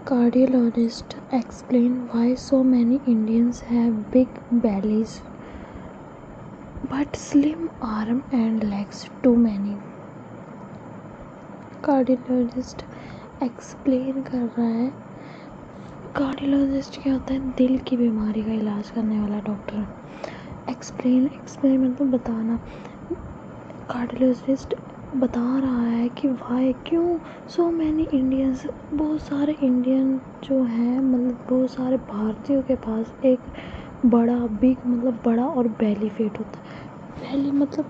Cardiologists explain why so many Indians have big bellies but slim arms and legs. Too many. Cardiologist explain कर रहा है। Cardiologist क्या होता है? दिल की बीमारी का इलाज करने वाला डॉक्टर। एक्सप्लेन मतलब बताना। कार्डियोलॉजिस्ट बता रहा है कि वाई क्यों सो मैनी इंडियंस, बहुत सारे इंडियन जो हैं, मतलब बहुत सारे भारतीयों के पास एक बड़ा मतलब बड़ा और बेली फैट होता है। बेली मतलब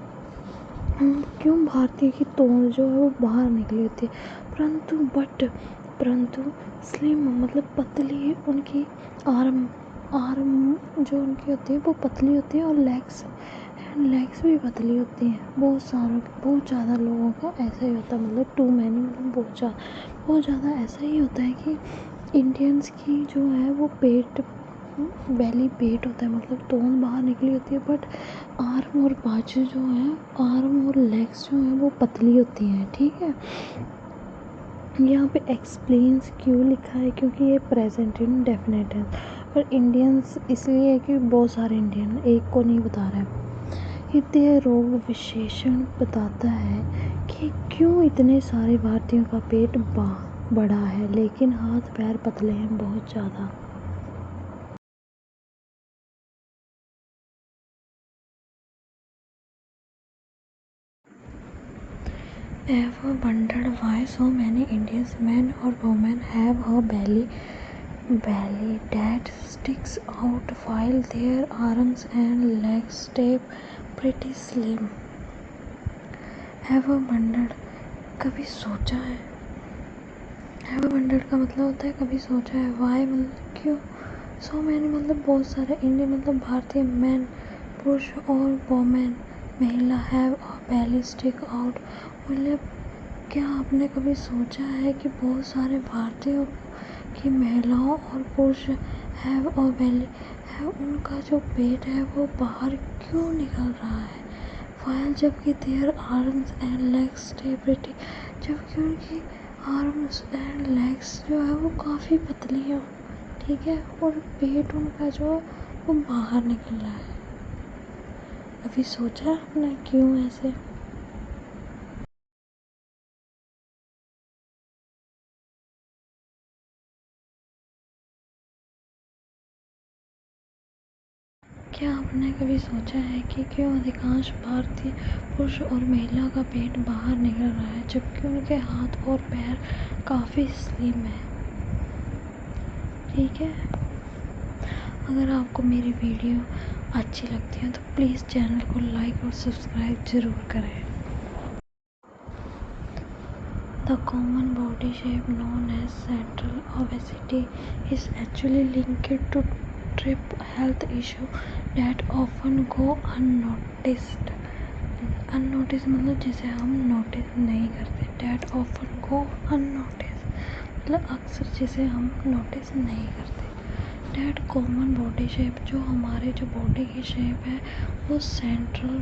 क्यों भारतीय की तोड़ जो है वो बाहर निकली होती है, परंतु स्लिम मतलब पतली उनकी आर्म जो उनकी होती है वो पतली होती है और लेग्स भी पतली होती हैं। बहुत ज़्यादा लोगों का ऐसा ही होता है, मतलब टू मैनी मतलब बहुत ज़्यादा ऐसा ही होता है कि इंडियंस की जो है वो बेली पेट होता है, मतलब तोंद बाहर निकली होती है, बट आर्म और बाजू जो है, आर्म और लेग्स जो हैं वो पतली होती हैं। ठीक है, यहाँ पे एक्सप्लेन्स क्यों लिखा है? क्योंकि ये प्रेजेंट इंडेफिनिट है, पर इंडियंस इसलिए है कि बहुत सारे इंडियन, एक को नहीं बता रहा है। हृदय रोग विशेषण बताता है कि क्यों इतने सारे भारतीयों का पेट बड़ा है लेकिन हाथ पैर पतले हैं बहुत ज़्यादा। Ever wondered why so many Indian men or women have a belly that sticks out while their arms and legs stay pretty slim? Ever wondered, कभी सोचा है? Ever wondered का मतलब होता है कभी सोचा है। why मतलब क्यों, so many मतलब बहुत सारे, इंडियन मतलब भारतीय, मैन पुरुष और वोमेन महिला have a belly stick out, मतलब क्या आपने कभी सोचा है कि बहुत सारे भारतीयों की महिलाओं और पुरुष हैव अ बेली है, उनका जो पेट है वो बाहर क्यों निकल रहा है? वाइल जबकि there arms and legs stay pretty, जबकि उनकी आर्म्स एंड लेग्स जो है वो काफ़ी पतली है। ठीक है, और पेट उनका जो है वो बाहर निकल रहा है। अभी सोचा है आपने क्यों ऐसे? क्या आपने कभी सोचा है कि क्यों अधिकांश भारतीय पुरुष और महिला का पेट बाहर निकल रहा है जबकि उनके हाथ और पैर काफ़ी स्लिम है? ठीक है, अगर आपको मेरी वीडियो अच्छी लगती है तो प्लीज़ चैनल को लाइक और सब्सक्राइब ज़रूर करें। The common body shape known as central obesity is actually linked to trip health issue that often go unnoticed. Unnoticed मतलब जिसे हम नोटिस नहीं करते। That often go unnoticed मतलब अक्सर जिसे हम नोटिस नहीं करते। That common body shape जो हमारे जो बॉडी की शेप है वो सेंट्रल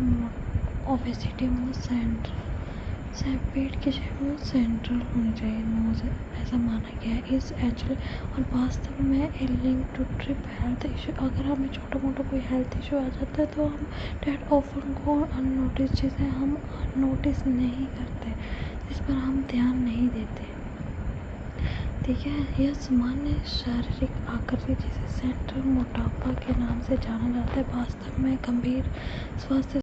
ओबेसिटी मतलब पेट की शेप में सेंट्रल होनी चाहिए, नोज ऐसा माना गया है। इस एक्चुअली और वास्तव में a link to trip health issue, अगर हमें छोटा मोटा कोई हेल्थ इशू आ जाता है तो हम डेट ऑफन को अननोटिस, जिसे हम नोटिस नहीं करते, जिस पर हम ध्यान नहीं देते। ठीक है, यह सामान्य शारीरिक आकृति जिसे सेंट्रल मोटापा के नाम से जाना जाता है वास्तव में गंभीर स्वास्थ्य